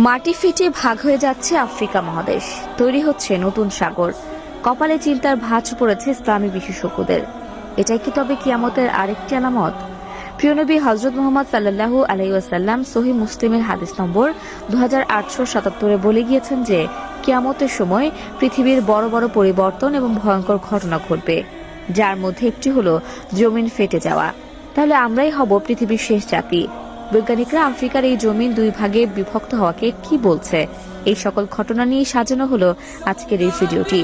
মাটি ফেটে ভাগ হয়ে যাচ্ছে আফ্রিকা মহাদেশ, তৈরি হচ্ছে নতুন সাগর। কপালে চিন্তার ভাঁজ পড়েছে ইসলামী বিশেষজ্ঞদের। এটাই কি তবে কিয়ামতের আরেকটি আলামত? প্রিয় নবী হযরত মুহাম্মদ সাল্লাল্লাহু আলাইহি ওয়াসাল্লাম সহিহ মুসলিমের হাদিস নম্বর 2877 বলে গিয়েছেন যে কিয়ামতের সময় পৃথিবীর বড় বড় পরিবর্তন এবং ভয়ঙ্কর ঘটনা ঘটবে, যার মধ্যে একটি হলো জমিন ফেটে যাওয়া। তাহলে আমরাই হব পৃথিবীর শেষ জাতি। বৈজ্ঞানিকরা আফ্রিকার এই জমিন দুই ভাগে বিভক্ত হওয়াকে কি বলছে, এই সকল ঘটনা নিয়ে সাজানো হলো আজকের এই ভিডিওটি।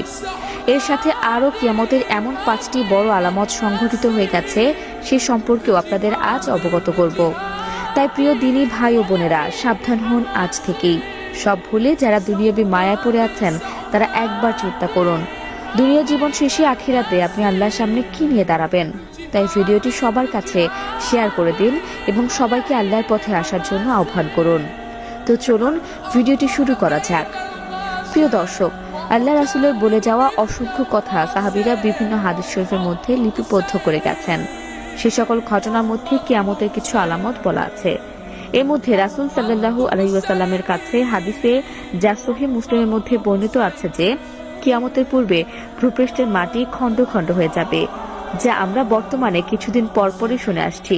এর সাথে আরও কিয়ামতের এমন 5টি বড় আলামত সংঘটিত হয়ে গেছে, সে সম্পর্কেও আপনাদের আজ অবগত করব। তাই প্রিয় দিনী ভাই ও বোনেরা, সাবধান হন আজ থেকেই। সব ভুলে যারা দুনিয়াবী মায়ায় পড়ে আছেন তারা একবার চিন্তা করুন, দুনিয়া জীবন শেষে আখিরাতে আপনি আল্লাহর সামনে কি নিয়ে দাঁড়াবেন। তাই ভিডিওটি সবার কাছে শেয়ার করে দিন এবং সবাইকে আল্লাহর পথে আসার জন্য আহ্বান করুন। তো চলুন ভিডিওটি শুরু করা যাক। প্রিয় দর্শক, আল্লাহ রাসূলের বলে যাওয়া অসংখ্য কথা সাহাবীরা বিভিন্ন হাদিস শরীফের মধ্যে লিপিবদ্ধ করে গেছেন। সে সকল ঘটনার মধ্যে কিয়ামতের কিছু আলামত বলা আছে। এর মধ্যে রাসূল সাল্লাল্লাহু আলাইহি ওয়াসাল্লামের কাছে হাদিসে যা সহিহ মুসলিমের মধ্যে বর্ণিত আছে যে কিয়ামতের পূর্বে ভূপৃষ্ঠের মাটি খণ্ড খণ্ড হয়ে যাবে, যা আমরা বর্তমানে কিছুদিন পরপরই শুনে আসছি।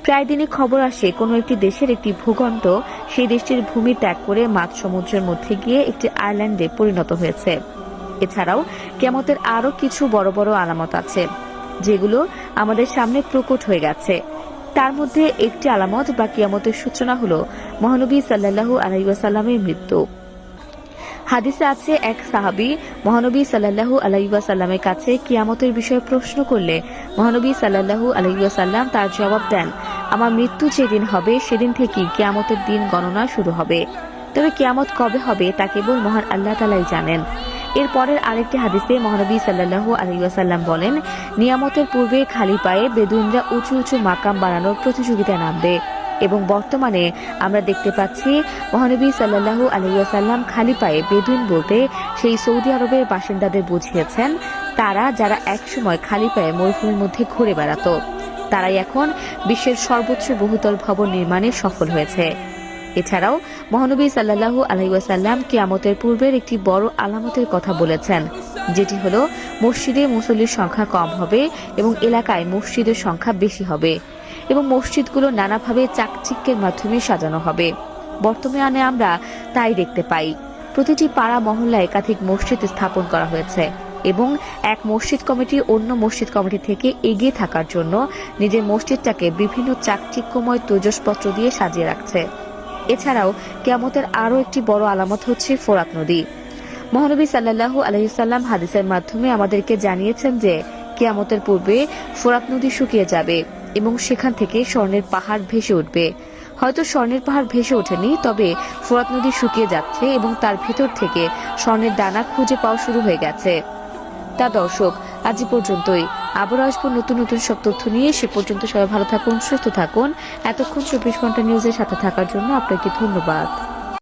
প্রায় দিনই খবর আসে কোনো একটি দেশের একটি ভূখণ্ড সেই দেশটির ভূমি ত্যাগ করে মাঝ সমুদ্রের মধ্যে গিয়ে একটি আইল্যান্ডে পরিণত হয়েছে। এছাড়াও কিয়ামতের আরও কিছু বড় বড় আলামত আছে, যেগুলো আমাদের সামনে প্রকট হয়ে গেছে। তার মধ্যে একটি আলামত বা কিয়ামতের সূচনা হলো মহানবী সাল্লাল্লাহু আলাইহি ওয়াসাল্লামের মৃত্যু। হাদিসে আছে, এক সাহাবী মহানবী সাল্লাল্লাহু আলাইহি ওয়াসাল্লামের কাছে কিয়ামতের বিষয়ে প্রশ্ন করলে মহানবী সাল্লাল্লাহু আলাইহি ওয়াসাল্লাম তার জবাব দেন, আমার মৃত্যু যেদিন হবে সেদিন থেকেই কিয়ামতের দিন গণনা শুরু হবে। তবে কিয়ামত কবে হবে তা কেবল মহান আল্লাহ তাআলাই জানেন। এর পরের আরেকটি হাদিসে মহানবী সাল্লাল্লাহু আলাইহি ওয়াসাল্লাম বলেন, নিয়ামতের পূর্বে খালি পায়ে বেদুইনরা উঁচু উঁচু মাকাম বানানোর প্রতিযোগিতায় নামবে। এবং বর্তমানে আমরা দেখতে পাচ্ছি মহানবী সাল্লাল্লাহু আলাইহি ওয়াসাল্লাম খালি পায়ে বেদুইন বলতে সেই সৌদি আরবের বাসিন্দাদের বুঝিয়েছেন, তারা যারা একসময় খালি পায়ে মরুভূমির মধ্যে ঘুরে বেড়াতো, তারাই এখন বিশ্বের সর্বোচ্চ বহুতল ভবন নির্মাণে সফল হয়েছে। এছাড়াও মহানবী সাল্লাল্লাহু আলাইহি ওয়াসাল্লাম কিয়ামতের পূর্বের একটি বড় আলামতের কথা বলেছেন, যেটি হলো মসজিদে মুসল্লির সংখ্যা কম হবে এবং এলাকায় মসজিদের সংখ্যা বেশি হবে এবং মসজিদগুলো নানাভাবে চাকচিক্যের মাধ্যমে সাজানো হবে। বর্তমানে আমরা তাই দেখতে পাই। প্রতিটি পাড়া মহল্লায় একাধিক মসজিদ স্থাপন করা হয়েছে এবং এক মসজিদ কমিটি অন্য মসজিদ কমিটি থেকে এগিয়ে থাকার জন্য নিজের মসজিদটাকে বিভিন্ন চাকচিক্যময় তৈজসপত্র দিয়ে সাজিয়ে রাখছে। এছাড়াও কিয়ামতের আরও একটি বড় আলামত হচ্ছে ফোরাত নদী। মহানবী সাল্লাল্লাহু আলাইহি ওয়াসাল্লাম হাদিসের মাধ্যমে আমাদেরকে জানিয়েছেন যে কিয়ামতের পূর্বে ফোরাত নদী শুকিয়ে যাবে এবং সেখান থেকে স্বর্ণের পাহাড় ভেসে উঠবে। হয়তো স্বর্ণের পাহাড় ভেসে ওঠেনি, তবে ফোরাত নদী শুকিয়ে যাচ্ছে এবং তার ভেতর থেকে স্বর্ণের দানা খুঁজে পাওয়া শুরু হয়ে গেছে। তা দর্শক, আজ পর্যন্তই। আবার আসবো নতুন নতুন সব তথ্য নিয়ে। সে পর্যন্ত সবাই ভালো থাকুন, সুস্থ থাকুন। এতক্ষণ 24 ঘন্টা নিউজের সাথে থাকার জন্য আপনাকে ধন্যবাদ।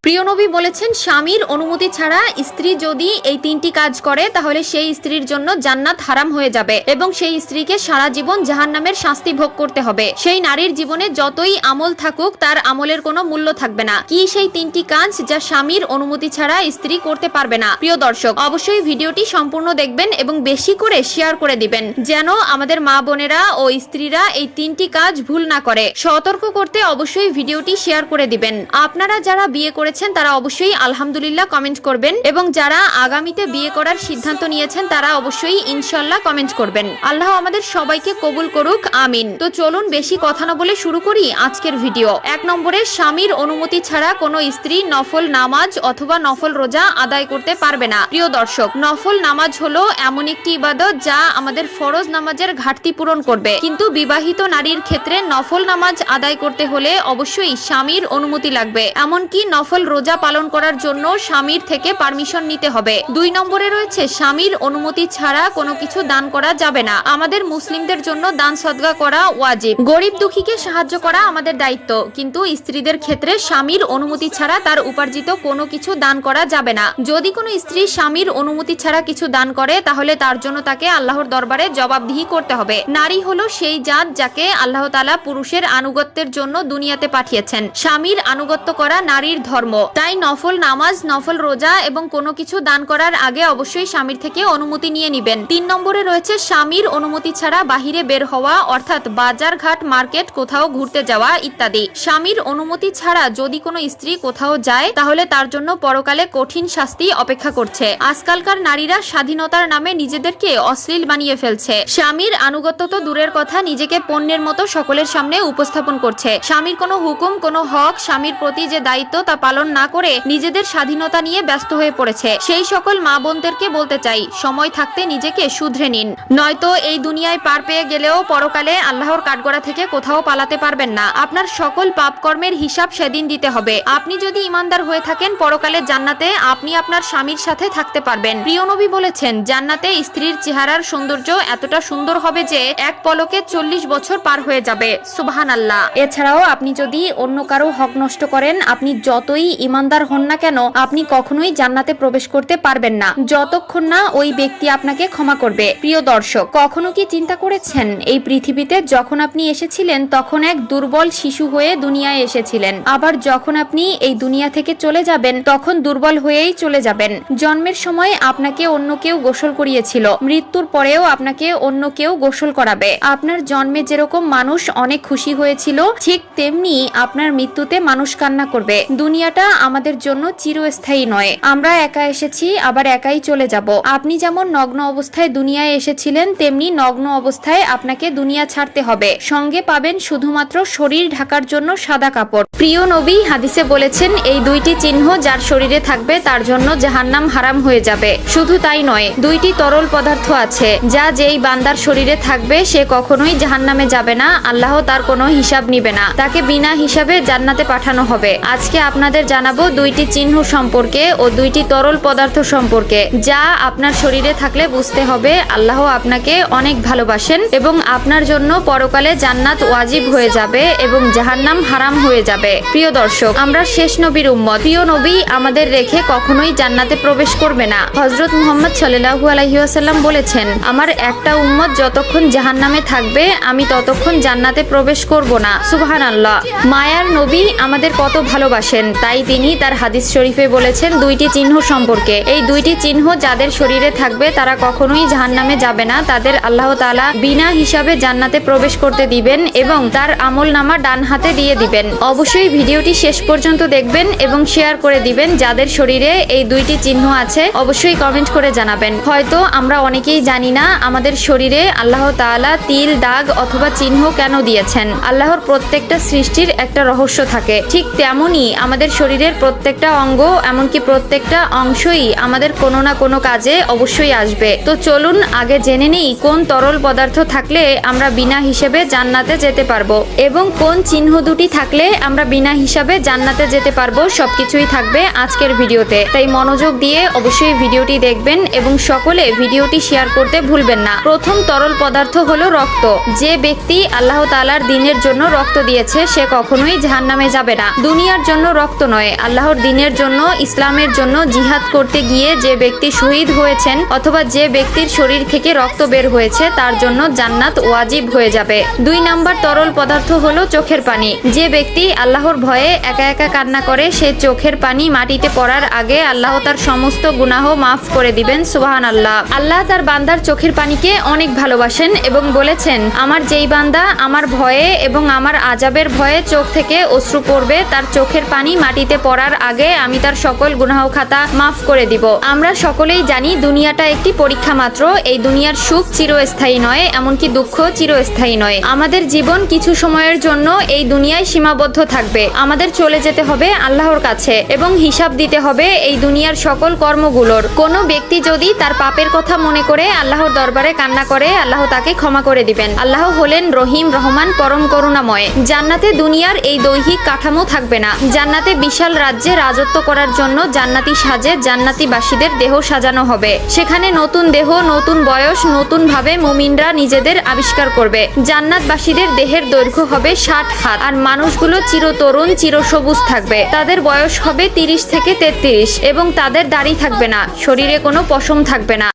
প্রিয় নবী বলেছেন, স্বামীর অনুমতি ছাড়া স্ত্রী যদি এই 3টি কাজ করে তাহলে সেই স্ত্রীর জন্য জান্নাত হারাম হয়ে যাবে এবং সেই স্ত্রীকে সারা জীবন জাহান্নামের শাস্তি ভোগ করতে হবে। সেই নারীর জীবনে যতই আমল থাকুক তার আমলের কোনো মূল্য থাকবে না। কি সেই 3টি কাজ যা স্বামীর অনুমতি ছাড়া স্ত্রী করতে পারবে না? প্রিয় দর্শক, অবশ্যই ভিডিওটি সম্পূর্ণ দেখবেন এবং বেশি করে শেয়ার করে দিবেন, যেন আমাদের মা বোনেরা ও স্ত্রীরা এই 3টি কাজ ভুল না করে। সতর্ক করতে অবশ্যই ভিডিওটি শেয়ার করে দিবেন। আপনারা যারা বিয়ে করেছেন তারা অবশ্যই আলহামদুলিল্লাহ কমেন্ট করবেন এবং যারা আগামীতে বিয়ে করার সিদ্ধান্ত নিয়েছেন তারা অবশ্যই ইনশাআল্লাহ কমেন্ট করবেন। আল্লাহ আমাদের সবাইকে কবুল করুক, আমিন। তো চলুন বেশি কথা না বলে শুরু করি আজকের ভিডিও। 1 নম্বরে, স্বামীর অনুমতি ছাড়া কোনো স্ত্রী নফল নামাজ অথবা নফল রোজা আদায় করতে পারবে না। প্রিয় দর্শক, নফল নামাজ হলো এমন একটি ইবাদত যা আমাদের ফরজ নামাজের ঘাটতি পূরণ করবে, কিন্তু বিবাহিত নারীর ক্ষেত্রে নফল নামাজ আদায় করতে হলে অবশ্যই স্বামীর অনুমতি লাগবে। এমনকি নফল রোজা পালন করার জন্য স্বামীর থেকে পারমিশন নিতে হবে। 2 নম্বরে রয়েছে, স্বামীর অনুমতি ছাড়া কোনো কিছু দান করা যাবে না। আমাদের মুসলিমদের জন্য দান সদকা করা ওয়াজিব। গরিব দুঃখীকে সাহায্য করা আমাদের দায়িত্ব, কিন্তু স্ত্রীদের ক্ষেত্রে স্বামীর অনুমতি ছাড়া তার উপার্জিত কোনো কিছু দান করা যাবে না। যদি কোনো স্ত্রী স্বামীর অনুমতি ছাড়া কিছু দান করে তাহলে তার জন্য তাকে আল্লাহর দরবারে জবাবদিহি করতে হবে। নারী হলো সেই জাত যাকে আল্লাহ তাআলা পুরুষের আনুগত্যের জন্য দুনিয়াতে পাঠিয়েছেন। স্বামীর আনুগত্য করা নারীর ধর্ম। ধর্ম। তাই নফল নামাজ, নফল রোজা এবং কোনো কিছু দান করার আগে অবশ্যই স্বামীর থেকে অনুমতি নিয়ে নিবেন। 3 নম্বরে রয়েছে স্বামীর অনুমতি ছাড়া বাহিরে বের হওয়া, অর্থাৎ বাজার ঘাট, মার্কেট, কোথাও ঘুরতে যাওয়া ইত্যাদি। স্বামীর অনুমতি ছাড়া যদি কোনো স্ত্রী কোথাও যায় তাহলে তার জন্য পরকালে কঠিন শাস্তি অপেক্ষা করছে। আজকালকার নারীরা স্বাধীনতার নামে নিজেদেরকে অশ্লীল বানিয়ে ফেলছে। স্বামীর আনুগত্য তো দূরের কথা, নিজেকে পণ্যের মতো সকলের সামনে উপস্থাপন করছে। স্বামীর কোনো হুকুম, কোনো হক, স্বামীর প্রতি যে দায়িত্ব তা পালন না করে নিজেদের স্বাধীনতা নিয়ে ব্যস্ত হয়ে পড়েছে। সেই সকল মা বোনদেরকে বলতে চাই, সময় থাকতে নিজেকে শুধরে নিন, নয়তো এই দুনিয়ায় পার পেয়ে গেলেও পরকালে আল্লাহর কাঠগড়া থেকে কোথাও পালাতে পারবেন না। আপনার সকল পাপ কর্মের হিসাব সেদিন দিতে হবে। আপনি যদি ইমানদার হয়ে থাকেন, পরকালে জান্নাতে আপনি আপনার স্বামীর সাথে থাকতে পারবেন। প্রিয় নবী বলেছেন, জান্নাতে স্ত্রীর চেহারার সৌন্দর্য এতটা সুন্দর হবে যে এক পলকে 40 বছর পার হয়ে যাবে। সুবহানাল্লাহ। এছাড়াও আপনি যদি অন্য কারো হক নষ্ট করেন, আপনি যতই ইমানদার হন না কেন, আপনি কখনোই জান্নাতে প্রবেশ করতে পারবেন না যতক্ষণ না ওই ব্যক্তি আপনাকে ক্ষমা করবে। প্রিয় দর্শক, কখনো কি চিন্তা করেছেন এই পৃথিবীতে যখন আপনি এসেছিলেন তখন এক দুর্বল শিশু হয়ে দুনিয়ায় এসেছিলেন, আবার যখন আপনি এই দুনিয়া থেকে চলে যাবেন তখন দুর্বল হয়েই চলে যাবেন। জন্মের সময় আপনাকে অন্য কেউ গোসল করিয়েছিল, মৃত্যুর পরেও আপনাকে অন্য কেউ গোসল করাবে। আপনার জন্মে যেরকম মানুষ অনেক খুশি হয়েছিল, ঠিক তেমনি আপনার মৃত্যুতে মানুষ কান্না করবে। দুনিয়াটা আমাদের জন্য চিরস্থায়ী নয়। আমরা একা এসেছি, আবার একাই চলে যাব। আপনি যেমন নগ্ন অবস্থায় দুনিয়ায় এসেছিলেন, তেমনি নগ্ন অবস্থায় আপনাকে দুনিয়া ছাড়তে হবে। সঙ্গে পাবেন শুধুমাত্র শরীর ঢাকার জন্য সাদা কাপড়। প্রিয় নবী হাদিসে বলেছেন, এই 2টি চিহ্ন যার শরীরে থাকবে তার জন্য জাহান্নাম হারাম হয়ে যাবে। শুধু তাই নয়, 2টি তরল পদার্থ আছে যা যেই বান্দার শরীরে থাকবে সে কখনোই জাহান্নামে যাবে না। আল্লাহ তার কোনো হিসাব নিবে না, তাকে বিনা হিসাবে জান্নাতে পাঠানো হবে। আজকে আপনাদের জানাবো 2টি চিহ্ন সম্পর্কে ও 2টি তরল পদার্থ সম্পর্কে, যা আপনার শরীরে থাকলে বুঝতে হবে আল্লাহ আপনাকে অনেক ভালোবাসেন এবং আপনার জন্য পরকালে জান্নাত ওয়াজিব হয়ে যাবে এবং জাহান্নাম হারাম হয়ে যাবে। প্রিয় দর্শক, আমরা শেষ নবীর উম্মত। প্রিয় নবী আমাদের রেখে কখনোই জান্নাতে প্রবেশ করবে না। হযরত মুহাম্মদ সাল্লাল্লাহু আলাইহি ওয়াসাল্লাম বলেছেন, আমার একটা উম্মত যতক্ষণ জাহান্নামে থাকবে আমি ততক্ষণ জান্নাতে প্রবেশ করব না। সুবহানাল্লাহ। মায়ার নবী আমাদের কত ভালোবাসেন, তাই তিনি তার হাদিস শরীফে বলেছেন 2টি চিহ্ন সম্পর্কে। এই 2টি চিহ্ন যাদের শরীরে থাকবে তারা কখনোই জাহান্নামে যাবে না, তাদের আল্লাহ তাআলা বিনা হিসাবে জান্নাতে প্রবেশ করতে দিবেন এবং তার আমলনামা ডান হাতে দিয়ে দিবেন। অবশ্যই ভিডিওটি শেষ পর্যন্ত দেখবেন এবং শেয়ার করে দিবেন। যাদের শরীরে এই 2টি চিহ্ন আছে অবশ্যই কমেন্ট করে জানাবেন। হয়তো আমরা অনেকেই জানি না আমাদের শরীরে আল্লাহ তাআলা তিল, দাগ অথবা চিহ্ন কেন দিয়েছেন। আল্লাহর প্রত্যেকটা সৃষ্টির একটা রহস্য থাকে, ঠিক তেমনি আমাদের শরীরের প্রত্যেকটা অঙ্গ, এমনকি প্রত্যেকটা অংশই আমাদের কোনো না কোনো কাজে অবশ্যই আসবে। তো চলুন আগে জেনে নেই কোন তরল পদার্থ থাকলে আমরা বিনা হিসেবে জান্নাতে যেতে পারবো এবং কোন চিহ্ন দুটি থাকলে আমরা বিনা হিসাবে জান্নাতে যেতে পারবো। সবকিছুই থাকবে আজকের ভিডিওতে, তাই মনোযোগ দিয়ে অবশ্যই ভিডিওটি দেখবেন এবং সকলে ভিডিওটি শেয়ার করতে ভুলবেন না। প্রথম তরল পদার্থ হলো রক্ত। যে ব্যক্তি আল্লাহ তাআলার দ্বীনের জন্য রক্ত দিয়েছে সে কখনোই জাহান্নামে যাবে না। দুনিয়ার জন্য রক্ত নয়, আল্লাহর দ্বীনের জন্য, ইসলামের জন্য জিহাদ করতে গিয়ে যে ব্যক্তি শহীদ হয়েছেন অথবা যে ব্যক্তির শরীর থেকে রক্ত বের হয়েছে তার জন্য জান্নাত ওয়াজিব হয়ে যাবে। 2 নাম্বার তরল পদার্থ হলো চোখের পানি। যে ব্যক্তি আল্লাহর ভয়ে একা একা কান্না করে সে চোখের পানি মাটিতে পড়ার আগে আল্লাহ তার সমস্ত গুনাহ মাফ করে দিবেন। সুবহানাল্লাহ। আল্লাহ তার বান্দার চোখের পানিকে অনেক ভালোবাসেন এবং বলেছেন, আমার যেই বান্দা আমার ভয়ে এবং আমার আযাবের ভয়ে চোখ থেকে অশ্রু পড়বে তার চোখের পানি মাটিতে পড়ার আগে আমি তার সকল গুনাহ খাতা মাফ করে দিব। আমরা সকলেই জানি দুনিয়াটা একটি পরীক্ষা মাত্র। এই দুনিয়ার সুখ চিরস্থায়ী নয়, এমনকি দুঃখ চিরস্থায়ী নয়। আমাদের জীবন কিছু সময়ের জন্য এই দুনিয়ায় সীমাবদ্ধ থাকবে। আমাদের চলে যেতে হবে আল্লাহর কাছে এবং হিসাব দিতে হবে এই দুনিয়ার সকল কর্মগুলোর। কোনো ব্যক্তি যদি তার পাপের কথা মনে করে আল্লাহর দরবারে কান্না করে, আল্লাহ তাকে ক্ষমা করে দিবেন। আল্লাহ হলেন রহিম, রহমান, পরম করুণাময়। জান্নাতে দুনিয়ার এই দৈহিক কাঠামো থাকবে না। জান্নাতে বিশাল রাজ্যে রাজত্ব করার জন্য জান্নাতি সাজে জান্নাতিবাসীদের দেহ সাজানো হবে। সেখানে নতুন দেহ, নতুন বয়স, নতুন ভাবে মুমিনরা নিজেদের আবিষ্কার করবে। জান্নাতবাসীদের দেহের দৈর্ঘ্য হবে 60 হাত আর মানুষগুলো চিরতরুণ, চিরসবুজ থাকবে। তাদের বয়স হবে 30 থেকে 33 এবং তাদের দাড়ি থাকবে না, শরীরে কোনো পশম থাকবে না।